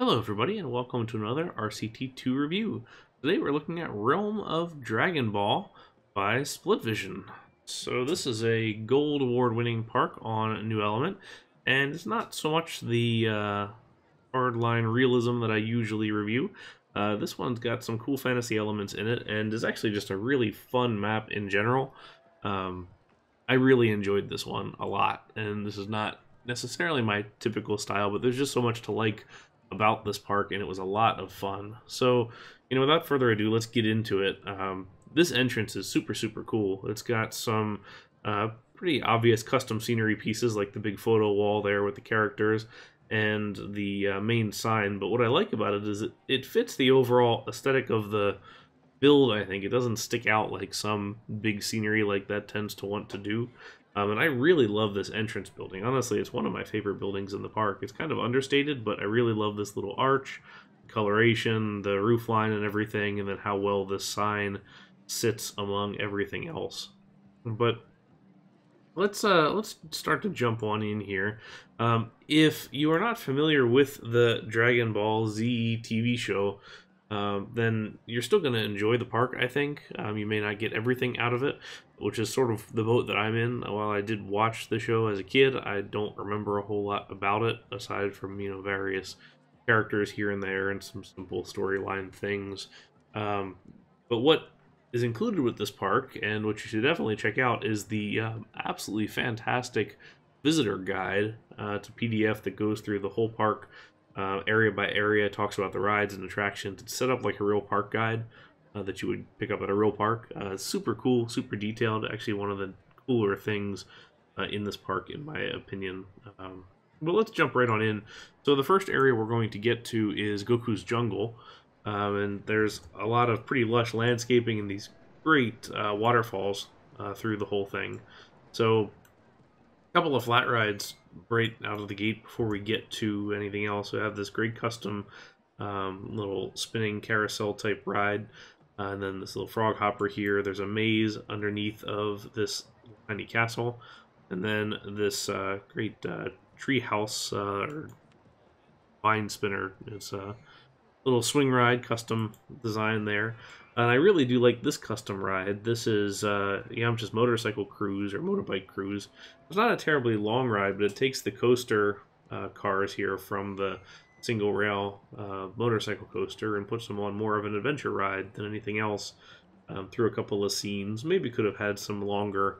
Hello everybody and welcome to another RCT2 review. Today we're looking at Realm of Dragon Ball by Splitvision. So this is a gold award-winning park on New Element, and it's not so much the hardline realism that I usually review. This one's got some cool fantasy elements in it and is actually just a really fun map in general. I really enjoyed this one a lot, and this is not necessarily my typical style, but there's just so much to like about this park, and it was a lot of fun. So, without further ado, let's get into it. This entrance is super cool. It's got some pretty obvious custom scenery pieces, like the big photo wall there with the characters and the main sign. But what I like about it is it fits the overall aesthetic of the build. I think it doesn't stick out like some big scenery like that tends to want to do. And I really love this entrance building. Honestly, it's one of my favorite buildings in the park. It's kind of understated, but I really love this little arch, coloration, the roof line and everything, and then how well this sign sits among everything else. But let's start to jump on in here. If you are not familiar with the Dragon Ball Z TV show, then you're still going to enjoy the park, I think. You may not get everything out of it, which is sort of the boat that I'm in. While I did watch the show as a kid, I don't remember a whole lot about it, aside from, various characters here and there and some simple storyline things. But what is included with this park, and what you should definitely check out, is the absolutely fantastic visitor guide. It's a PDF that goes through the whole park, area by area, talks about the rides and attractions. It's set up like a real park guide that you would pick up at a real park. Super cool, super detailed. Actually, one of the cooler things in this park, in my opinion. But let's jump right on in. So the first area we're going to get to is Goku's jungle. And there's a lot of pretty lush landscaping and these great waterfalls through the whole thing. So a couple of flat rides right out of the gate before we get to anything else. We have this great custom little spinning carousel type ride, and then this little frog hopper here. There's a maze underneath of this tiny castle, and then this great tree house or vine spinner. It's a little swing ride, custom design there. And I really do like this custom ride. This is Yamcha's motorcycle cruise or motorbike cruise. It's not a terribly long ride, but it takes the coaster cars here from the single rail motorcycle coaster and puts them on more of an adventure ride than anything else, through a couple of scenes. Maybe could have had some longer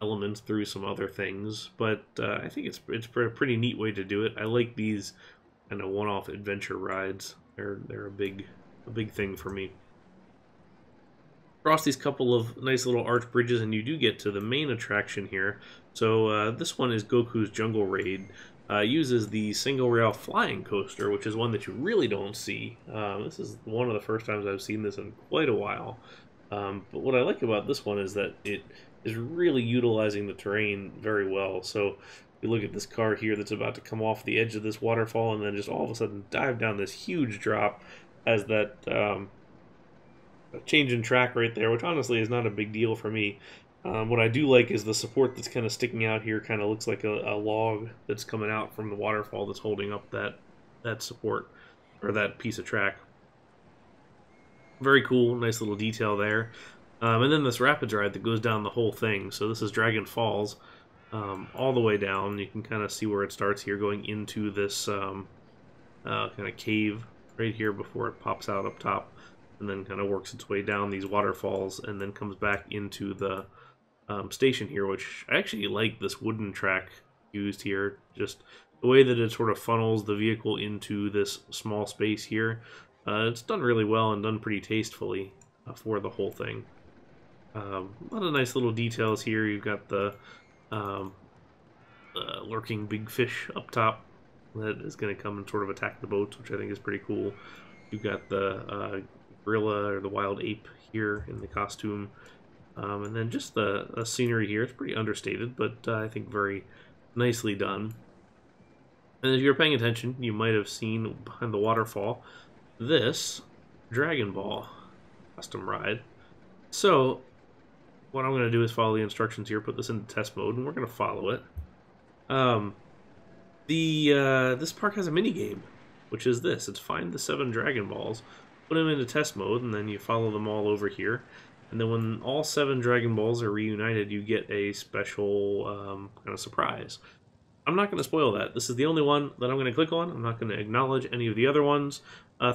elements through some other things, but I think it's a pretty neat way to do it. I like these kind of one-off adventure rides. They're a big thing for me. Cross these couple of nice little arch bridges and you do get to the main attraction here. So this one is Goku's Jungle Raid. Uses the single rail flying coaster, which is one that you really don't see. This is one of the first times I've seen this in quite a while. But what I like about this one is that it is really utilizing the terrain very well. So you look at this car here that's about to come off the edge of this waterfall and then just all of a sudden dive down this huge drop, as that change in track right there, which honestly is not a big deal for me. What I do like is the support that's kind of sticking out here. Kind of looks like a log that's coming out from the waterfall that's holding up that support, or that piece of track. Very cool, nice little detail there. And then this rapids ride that goes down the whole thing. So this is Dragon Falls, all the way down. You can kind of see where it starts here, going into this kind of cave right here before it pops out up top, and then kind of works its way down these waterfalls, and then comes back into the station here, which I actually like this wooden track used here. Just the way that it sort of funnels the vehicle into this small space here. It's done really well and done pretty tastefully for the whole thing. A lot of nice little details here. You've got the lurking big fish up top that is going to come and sort of attack the boats, which I think is pretty cool. You've got the gorilla or the wild ape here in the costume. And then just the scenery here. It's pretty understated, but I think very nicely done. And if you're paying attention, you might have seen behind the waterfall this Dragon Ball custom ride. So what I'm going to do is follow the instructions here, put this into test mode, and we're going to follow it. This park has a mini game, which is this. It's find the 7 Dragon Balls, put them into test mode, and then you follow them all over here. And then when all 7 Dragon Balls are reunited, you get a special kind of surprise. I'm not going to spoil that. This is the only one that I'm going to click on. I'm not going to acknowledge any of the other ones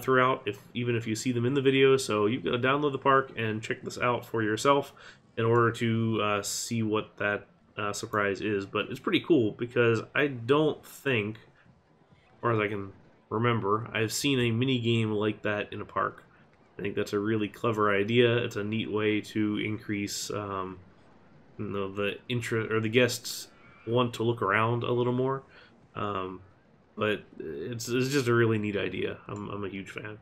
throughout, even if you see them in the video. So you've got to download the park and check this out for yourself in order to see what that surprise is. But it's pretty cool because I don't think, as far as I can remember, I've seen a mini game like that in a park. I think that's a really clever idea. It's a neat way to increase the interest, or the guests want to look around a little more. But it's just a really neat idea. I'm a huge fan.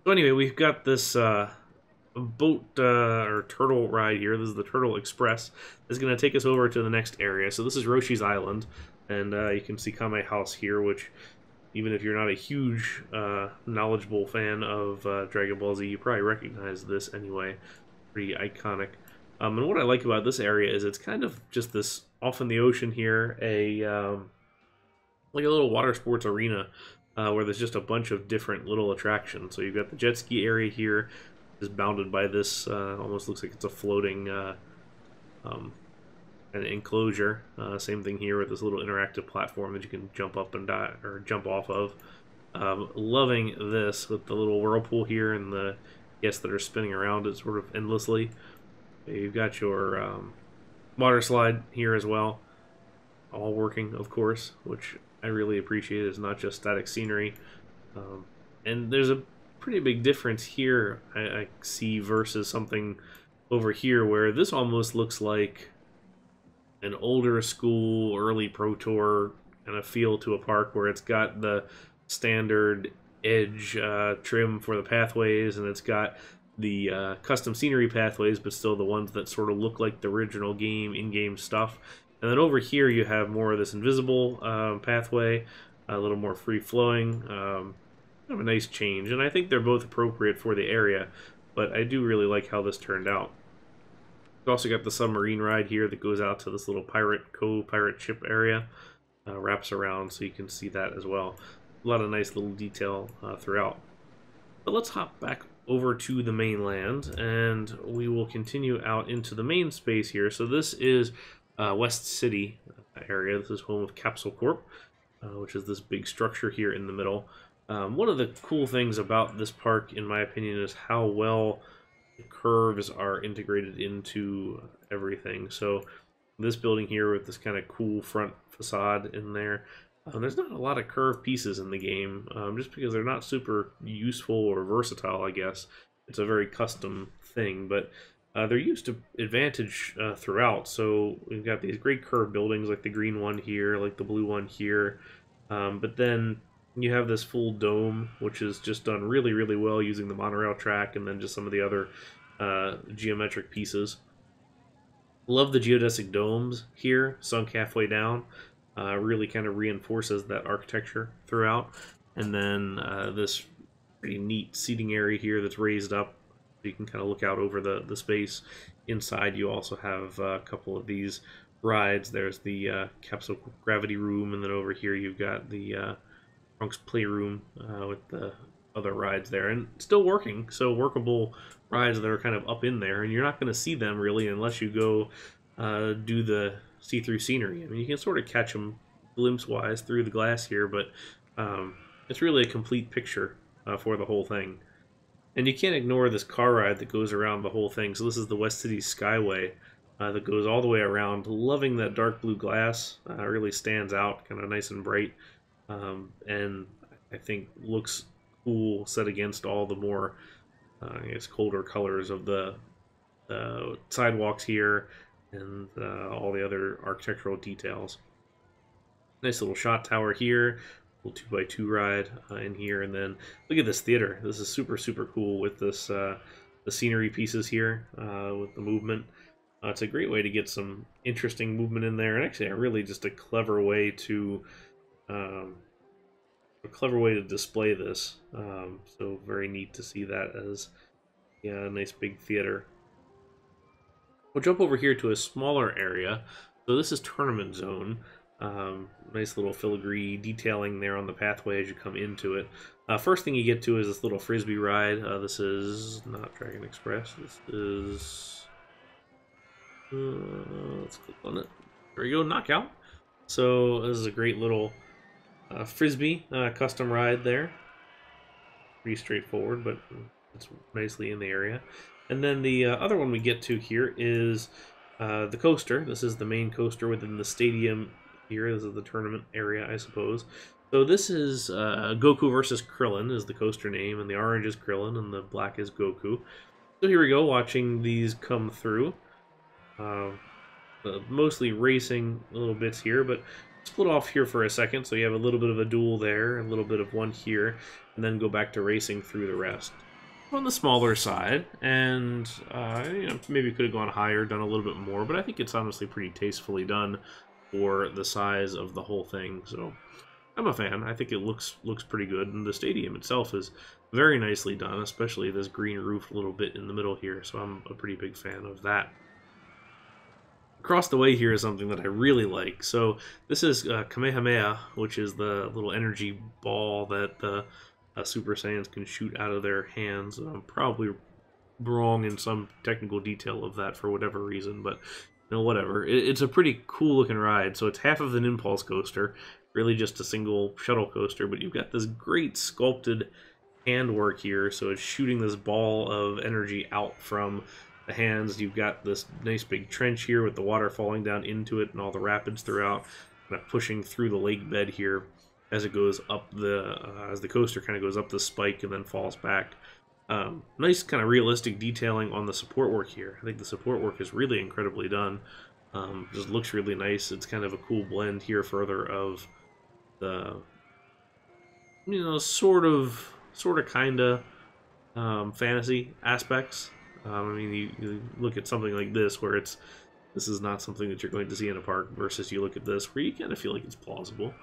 So anyway, we've got this boat or turtle ride here. This is the Turtle Express. This is going to take us over to the next area. So this is Roshi's Island, and you can see Kame House here, which, even if you're not a huge knowledgeable fan of Dragon Ball Z, you probably recognize this anyway. Pretty iconic. And what I like about this area is it's kind of just this, off in the ocean here, like a little water sports arena where there's just a bunch of different little attractions. So you've got the jet ski area here, is bounded by this, almost looks like it's a floating an enclosure. Same thing here with this little interactive platform that you can jump up and jump off of. Loving this with the little whirlpool here and the guests that are spinning around it sort of endlessly. You've got your water slide here as well, all working, of course, which I really appreciate. It's not just static scenery. And there's a pretty big difference here I see versus something over here where this almost looks like an older school, early Pro Tour kind of feel to a park, where it's got the standard edge trim for the pathways, and it's got the custom scenery pathways, but still the ones that sort of look like the original game, in-game stuff. And then over here you have more of this invisible pathway, a little more free-flowing, kind of a nice change. And I think they're both appropriate for the area, but I do really like how this turned out. We've also got the submarine ride here that goes out to this little pirate ship area, wraps around so you can see that as well. A lot of nice little detail throughout. But let's hop back over to the mainland, and we will continue out into the main space here. So this is West City area. This is home of Capsule Corp, which is this big structure here in the middle. One of the cool things about this park, in my opinion, is how well the curves are integrated into everything. So this building here with this kind of cool front facade in there, there's not a lot of curved pieces in the game, just because they're not super useful or versatile, I guess. It's a very custom thing, but they're used to advantage throughout. So we've got these great curved buildings, like the green one here, like the blue one here, but then you have this full dome, which is just done really, really well using the monorail track and then just some of the other geometric pieces. Love the geodesic domes here, sunk halfway down. Really kind of reinforces that architecture throughout. And then this pretty neat seating area here that's raised up, so you can kind of look out over the space. Inside you also have a couple of these rides. There's the Capsule Gravity Room, and then over here you've got the Trunks Playroom with the other rides there. And still working, so workable rides that are kind of up in there, and you're not going to see them really unless you go do the see-through scenery. I mean, you can sort of catch them glimpse-wise through the glass here, but it's really a complete picture for the whole thing. And you can't ignore this car ride that goes around the whole thing. So this is the West City Skyway that goes all the way around. Loving that dark blue glass. Really stands out, kind of nice and bright, and I think looks cool set against all the more I guess colder colors of the sidewalks here and all the other architectural details. Nice little shot tower here, little 2x2 ride in here, and then look at this theater. This is super, super cool with this the scenery pieces here with the movement. It's a great way to get some interesting movement in there, and actually really just a clever way to display this. So very neat to see that as a nice big theater. We'll jump over here to a smaller area. So this is Tournament Zone. Nice little filigree detailing there on the pathway as you come into it. First thing you get to is this little frisbee ride. This is not Dragon Express. This is... let's click on it. There we go, Knockout. So this is a great little frisbee custom ride there. Pretty straightforward, but it's nicely in the area. And then the other one we get to here is the coaster. This is the main coaster within the stadium here. This is the tournament area, I suppose. So this is Goku versus Krillin is the coaster name, and the orange is Krillin, and the black is Goku. So here we go, watching these come through. Mostly racing little bits here, but split off here for a second, so you have a little bit of a duel there, a little bit of one here, and then go back to racing through the rest. On the smaller side, and you know, maybe could have gone higher, done a little bit more, but I think it's honestly pretty tastefully done for the size of the whole thing. So I'm a fan. I think it looks pretty good, and the stadium itself is very nicely done, especially this green roof a little bit in the middle here. So I'm a pretty big fan of that. Across the way here is something that I really like. So this is Kamehameha, which is the little energy ball that the Super Saiyans can shoot out of their hands. I'm probably wrong in some technical detail of that for whatever reason, but you know, whatever. It's a pretty cool looking ride. So it's half of an impulse coaster, really just a single shuttle coaster, but you've got this great sculpted handwork here. So it's shooting this ball of energy out from the hands. You've got this nice big trench here with the water falling down into it and all the rapids throughout, kind of pushing through the lake bed here as it goes up as the coaster kind of goes up the spike and then falls back. Nice kind of realistic detailing on the support work here. I think the support work is really incredibly done. Just looks really nice. It's kind of a cool blend here further of the, you know, sort of kind of fantasy aspects. I mean, you look at something like this where this is not something that you're going to see in a park, versus you look at this where you kind of feel like it's plausible,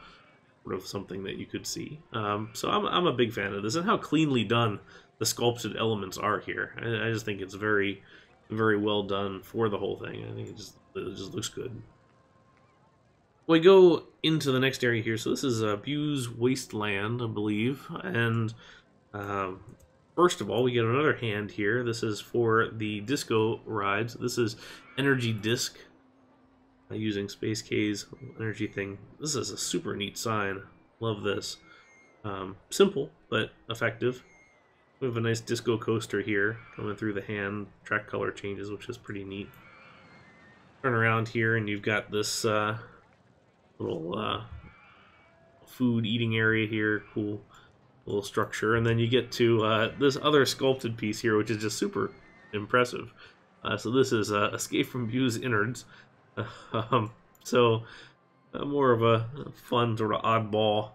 sort of something that you could see. So I'm a big fan of this, and how cleanly done the sculpted elements are here. I just think it's very, very well done for the whole thing. I think it just looks good. We go into the next area here. So this is Bu's Wasteland, I believe, and first of all, we get another hand here. This is for the disco rides. This is Energy Disc, using Space K's energy thing. This is a super neat sign. Love this. Simple, but effective. We have a nice disco coaster here coming through the hand. Track color changes, which is pretty neat. Turn around here, and you've got this little food eating area here. Cool little structure, and then you get to this other sculpted piece here, which is just super impressive. So this is Escape from Bu's Innards. So more of a fun sort of oddball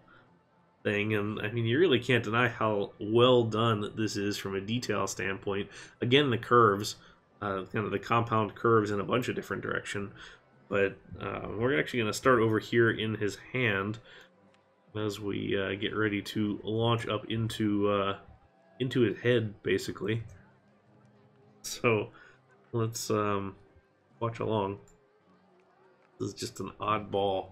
thing, and I mean, you really can't deny how well done this is from a detail standpoint. Again, the curves, kind of the compound curves in a bunch of different directions, but we're actually going to start over here in his hand as we get ready to launch up into his head, basically. So let's watch along. This is just an oddball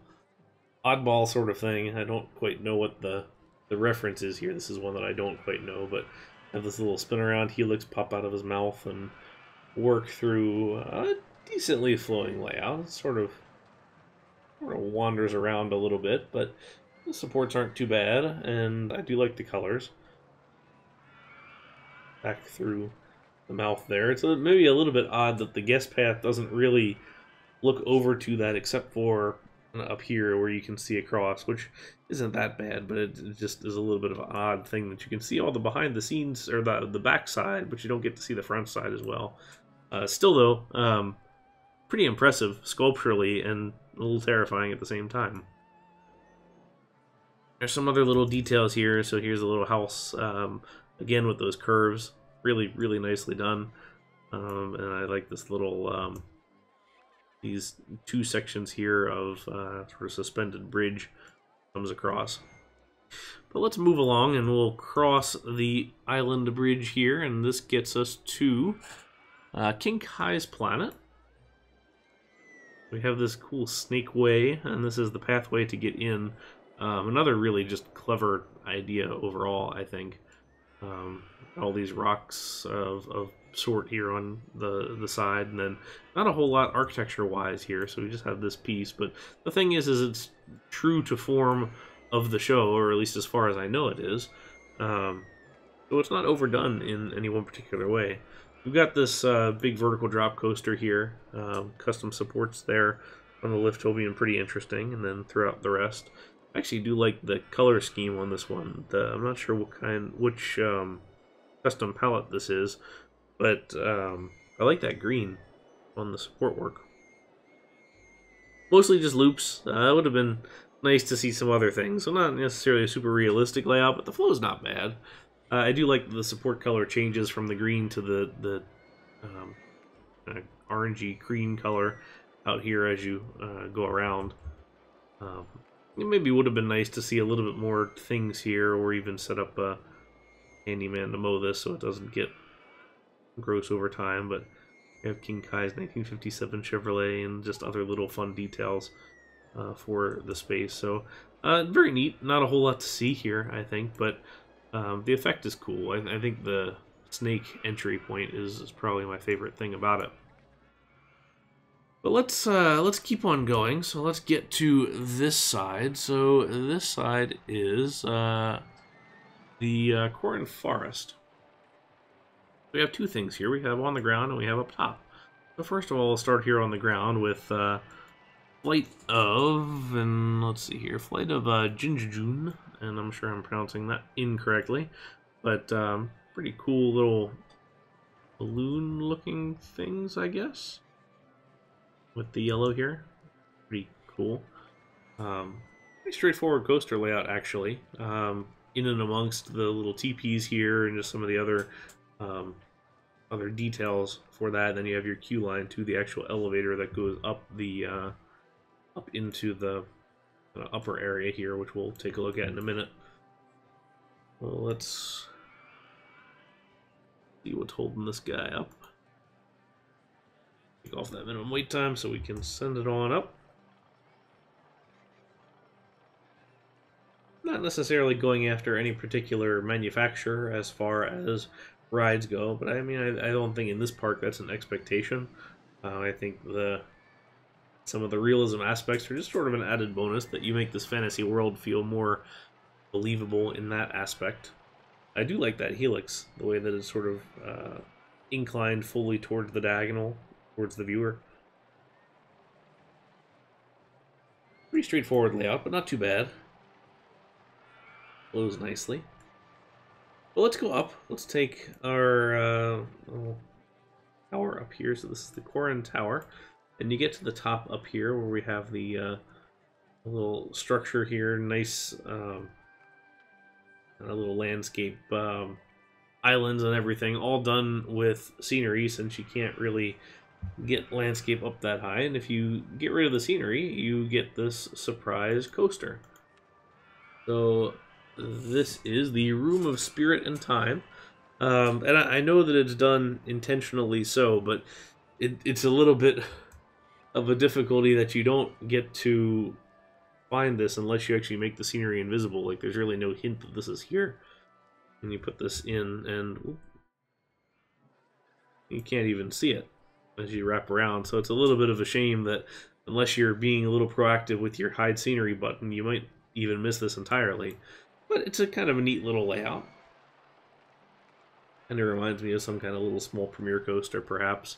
sort of thing. I don't quite know what the reference is here. This is one that I don't quite know, but have this little spin around helix pop out of his mouth and work through a decently flowing layout. It sort of wanders around a little bit, but the supports aren't too bad, and I do like the colors. Back through the mouth there. It's maybe a little bit odd that the guest path doesn't really look over to that, except for up here where you can see across, which isn't that bad, but it just is a little bit of an odd thing that you can see all the behind the scenes, or the back side, but you don't get to see the front side as well. Still though, pretty impressive sculpturally and a little terrifying at the same time. There's some other little details here. So here's a little house, again with those curves, really, really nicely done. And I like this little, these two sections here of sort of suspended bridge comes across. But let's move along, and we'll cross the island bridge here, and this gets us to King Kai's planet. We have this cool snake way, and this is the pathway to get in. Another really just clever idea overall, I think. All these rocks of sort here on the side, and then not a whole lot architecture-wise here, so we just have this piece. But the thing is it's true to form of the show, or at least as far as I know it is. So it's not overdone in any one particular way. We've got this big vertical drop coaster here. Custom supports there on the lift will be pretty interesting, and then throughout the rest. I actually do like the color scheme on this one. I'm not sure which custom palette this is, but I like that green on the support work. Mostly just loops. It would have been nice to see some other things. So not necessarily a super realistic layout, but the flow is not bad. I do like the support color changes from the green to the orangey green color out here as you go around. It maybe would have been nice to see a little bit more things here, or even set up a handyman to mow this so it doesn't get gross over time. But we have King Kai's 1957 Chevrolet and just other little fun details for the space. So very neat. Not a whole lot to see here, I think, but the effect is cool. I think the snake entry point is probably my favorite thing about it. But let's keep on going. So let's get to this side. So this side is the Quaran Forest. We have two things here. We have on the ground and we have up top. So first of all, we'll start here on the ground with Flight of, and let's see here, Flight of Jinjujun, and I'm sure I'm pronouncing that incorrectly, but pretty cool little balloon-looking things, I guess, with the yellow here. Pretty cool. Pretty straightforward coaster layout, actually. In and amongst the little teepees here and just some of the other details for that. Then you have your queue line to the actual elevator that goes up the up into the upper area here, which we'll take a look at in a minute. Well, let's see what's holding this guy up. Take off that minimum wait time so we can send it on up. Not necessarily going after any particular manufacturer as far as rides go, but I mean, I don't think in this park that's an expectation. I think some of the realism aspects are just sort of an added bonus that you make this fantasy world feel more believable in that aspect. I do like that helix, the way that it's sort of inclined fully towards the diagonal, towards the viewer. Pretty straightforward layout, but not too bad. Flows nicely. Well, let's go up. Let's take our tower up here. So this is the Quaran Tower. And you get to the top up here where we have the little structure here. Nice a little landscape islands and everything. All done with scenery, since you can't really get landscape up that high. And if you get rid of the scenery, you get this surprise coaster. So this is the Room of Spirit and Time. And I know that it's done intentionally so, but it's a little bit of a difficulty that you don't get to find this unless you actually make the scenery invisible. Like, there's really no hint that this is here. And you put this in, and you can't even see it as you wrap around. So it's a little bit of a shame that unless you're being a little proactive with your hide scenery button, you might even miss this entirely. But it's a kind of a neat little layout. And it reminds me of some kind of little small premiere coaster, perhaps.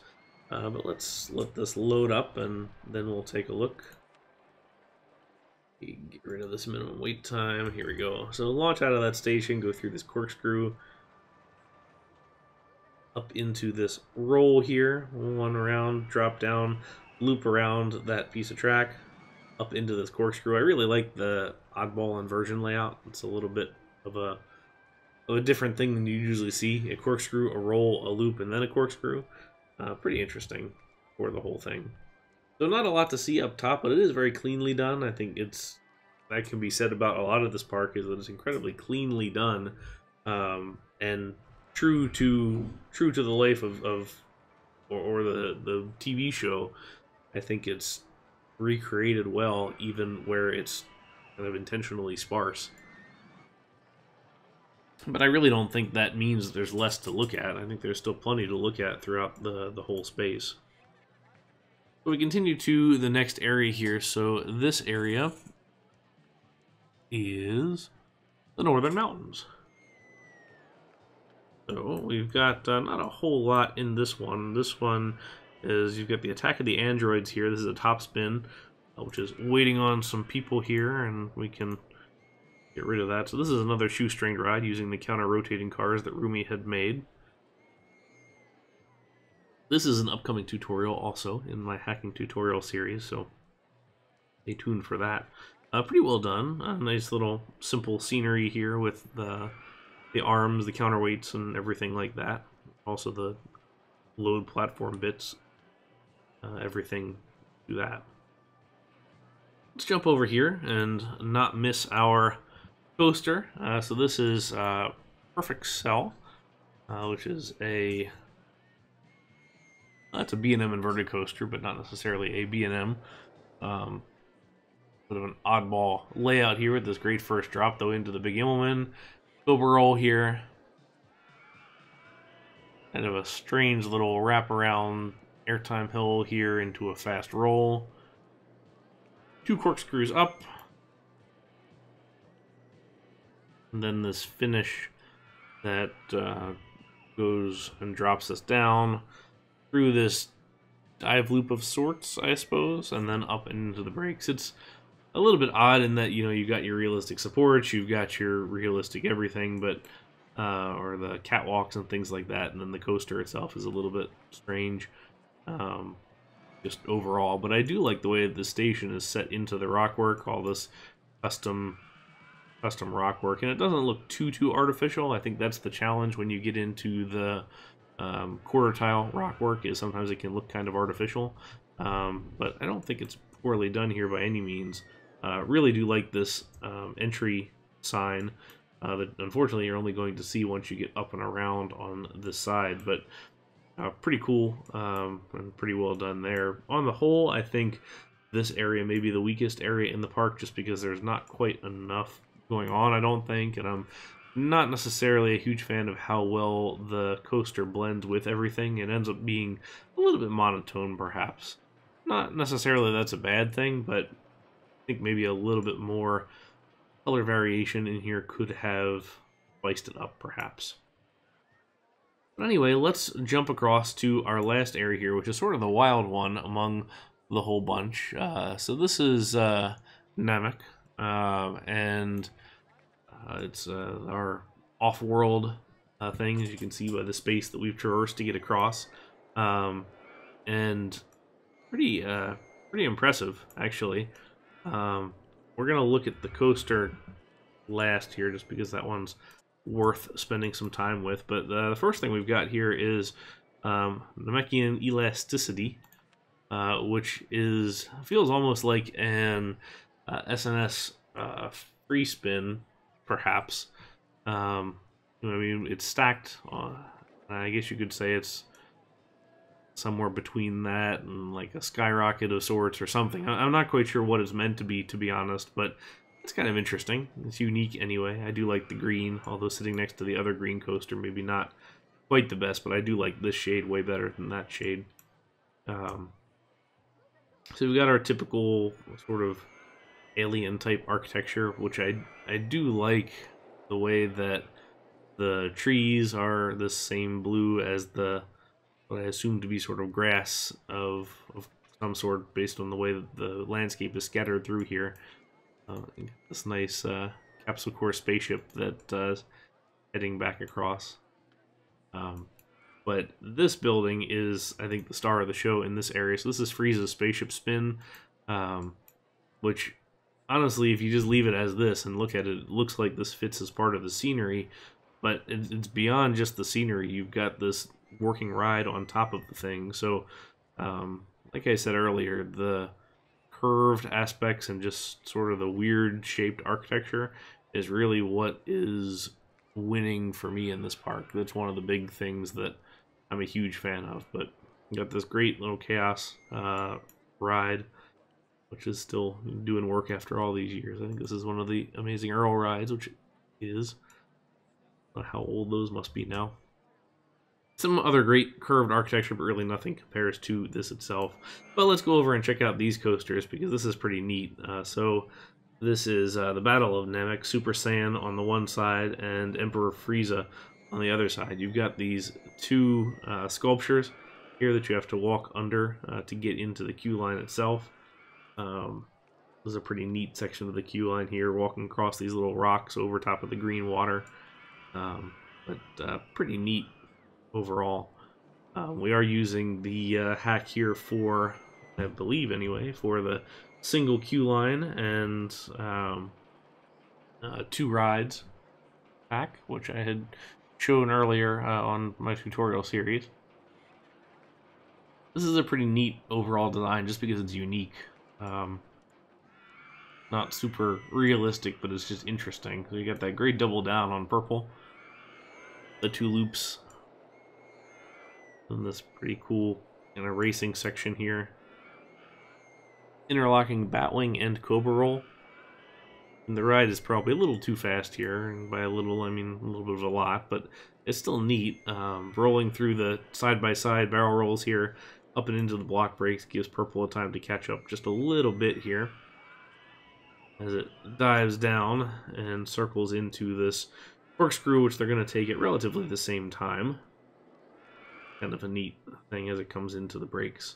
But let's let this load up, and then we'll take a look. Get rid of this minimum wait time. Here we go. So launch out of that station, go through this corkscrew, up into this roll here. One around, drop down, loop around that piece of track, up into this corkscrew. I really like the oddball inversion layout. It's a little bit of a different thing than you usually see. A corkscrew, a roll, a loop, and then a corkscrew. Pretty interesting for the whole thing. So not a lot to see up top, but it is very cleanly done. I think that can be said about a lot of this park, is that it's incredibly cleanly done, and true to the life of the TV show. I think it's recreated well, even where it's kind of intentionally sparse. But I really don't think that means there's less to look at. I think there's still plenty to look at throughout the whole space. So we continue to the next area here. So this area is the Northern Mountains. So we've got not a whole lot in this one. This one is, you've got the Attack of the Androids here. This is a top spin, which is waiting on some people here, and we can get rid of that. So this is another shoestring ride using the counter-rotating cars that Rumi had made. This is an upcoming tutorial also in my hacking tutorial series, so stay tuned for that. Pretty well done. A nice little simple scenery here with the arms, the counterweights, and everything like that. Also the load platform bits, everything to that. Let's jump over here and not miss our coaster. So this is Perfect Cell, which is it's a B&M inverted coaster, but not necessarily a B&M. Sort of an oddball layout here with this great first drop, though, into the Big Immelman. Cobra roll here. Kind of a strange little wraparound airtime hill here into a fast roll. 2 corkscrews up. And then this finish that goes and drops us down through this dive loop of sorts, I suppose, and then up into the brakes. It's a little bit odd in that, you know, you've got your realistic supports, you've got your realistic everything, but or the catwalks and things like that, and then the coaster itself is a little bit strange, just overall. But I do like the way the station is set into the rockwork, all this custom rockwork, and it doesn't look too artificial. I think that's the challenge when you get into the quarter tile rockwork, is sometimes it can look kind of artificial, but I don't think it's poorly done here by any means. Really do like this entry sign that unfortunately you're only going to see once you get up and around on this side, but pretty cool and pretty well done there. On the whole, I think this area may be the weakest area in the park, just because there's not quite enough going on, I don't think, and I'm not necessarily a huge fan of how well the coaster blends with everything. It ends up being a little bit monotone, perhaps. Not necessarily that's a bad thing, but I think maybe a little bit more color variation in here could have spiced it up, perhaps. But anyway, let's jump across to our last area here, which is sort of the wild one among the whole bunch. So this is Namek, and it's our off-world thing, as you can see by the space that we've traversed to get across, and pretty impressive, actually. We're gonna look at the coaster last here, just because that one's worth spending some time with. But the first thing we've got here is Namekian Elasticity, which feels almost like an SNS free spin, perhaps. I mean, it's stacked on, I guess you could say it's somewhere between that and like a skyrocket of sorts or something. I'm not quite sure what it's meant to be honest, but it's kind of interesting. It's unique anyway. I do like the green, although sitting next to the other green coaster, maybe not quite the best, but I do like this shade way better than that shade. So we've got our typical sort of alien type architecture, which I do like the way that the trees are the same blue as what I assume to be sort of grass of some sort, based on the way that the landscape is scattered through here. This nice Capsule Corp spaceship that heading back across. But this building is, I think, the star of the show in this area. So this is Frieza's Spaceship Spin, which honestly, if you just leave it as this and look at it, it looks like this fits as part of the scenery, but it's beyond just the scenery. You've got this working ride on top of the thing. So, like I said earlier, the curved aspects and just sort of the weird shaped architecture is really what is winning for me in this park. That's one of the big things that I'm a huge fan of. But you got this great little chaos ride. which is still doing work after all these years. I think this is one of the Amazing Earl rides, which is. Not how old those must be now. Some other great curved architecture, but really nothing compares to this itself. But let's go over and check out these coasters, because this is pretty neat. So this is the Battle of Namek, Super Saiyan on the one side, and Emperor Frieza on the other side. You've got these two sculptures here that you have to walk under to get into the queue line itself. This is a pretty neat section of the queue line here, walking across these little rocks over top of the green water. But pretty neat overall. We are using the hack here for, I believe anyway, for the single queue line and 2 rides hack, which I had shown earlier on my tutorial series. This is a pretty neat overall design just because it's unique. Not super realistic, but it's just interesting. So you got that great double down on purple. The 2 loops. And this pretty cool kind of racing section here. Interlocking Batwing and Cobra Roll. And the ride is probably a little too fast here. And by a little, I mean a little bit of a lot, but it's still neat. Rolling through the side-by-side barrel rolls here, up and into the block breaks, gives purple a time to catch up just a little bit here. As it dives down and circles into this corkscrew, which they're going to take at relatively the same time. Kind of a neat thing as it comes into the breaks.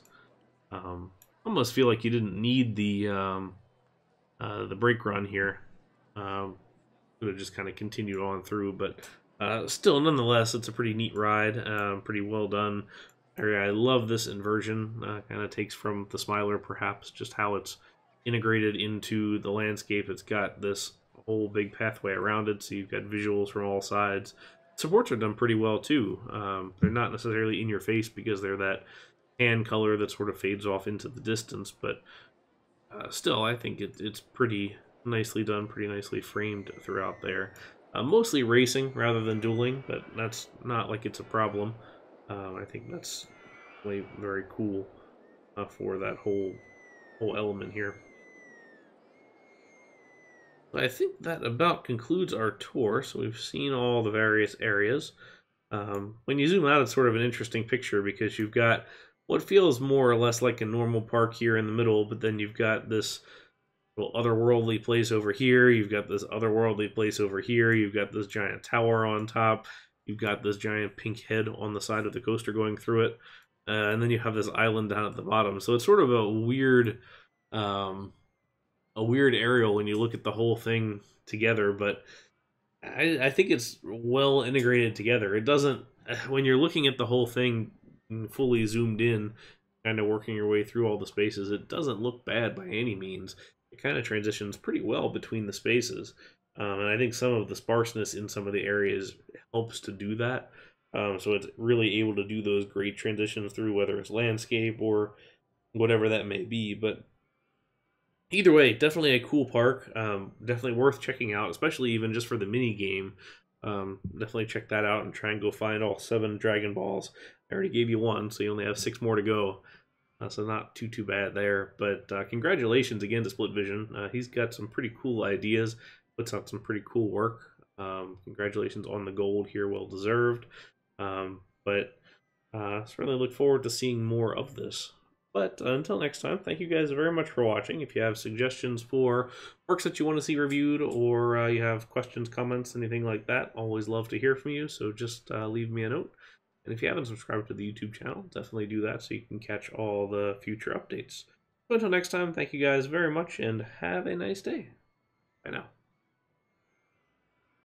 Almost feel like you didn't need the brake run here. Could have just kind of continued on through, but still, nonetheless, it's a pretty neat ride. Pretty well done. I love this inversion. Kind of takes from the Smiler, perhaps, just how it's integrated into the landscape. It's got this whole big pathway around it, so you've got visuals from all sides. Supports are done pretty well too. They're not necessarily in your face because they're that tan color that sort of fades off into the distance, but still, I think it's pretty nicely done, pretty nicely framed throughout there. Mostly racing rather than dueling, but that's not like it's a problem. I think that's really very cool for that whole element here. I think that about concludes our tour. So we've seen all the various areas. When you zoom out, it's sort of an interesting picture because you've got what feels more or less like a normal park here in the middle, but then you've got this little otherworldly place over here. You've got this otherworldly place over here. You've got this giant tower on top. You've got this giant pink head on the side of the coaster going through it. And then you have this island down at the bottom. So it's sort of a weird aerial when you look at the whole thing together, but I think it's well integrated together. It doesn't, when you're looking at the whole thing fully zoomed in, kind of working your way through all the spaces, it doesn't look bad by any means. It kind of transitions pretty well between the spaces, and I think some of the sparseness in some of the areas helps to do that. So it's really able to do those great transitions through, whether it's landscape or whatever that may be, but either way, definitely a cool park. Definitely worth checking out, especially even just for the mini game. Definitely check that out and try and go find all 7 Dragon Balls. I already gave you 1, so you only have 6 more to go. So not too bad there. But congratulations again to Splitvision. He's got some pretty cool ideas. Puts out some pretty cool work. Congratulations on the gold here, well deserved. But certainly look forward to seeing more of this. But until next time, thank you guys very much for watching. If you have suggestions for works that you want to see reviewed, or you have questions, comments, anything like that, always love to hear from you. So just leave me a note. And if you haven't subscribed to the YouTube channel, definitely do that so you can catch all the future updates. So until next time, thank you guys very much and have a nice day. Bye now.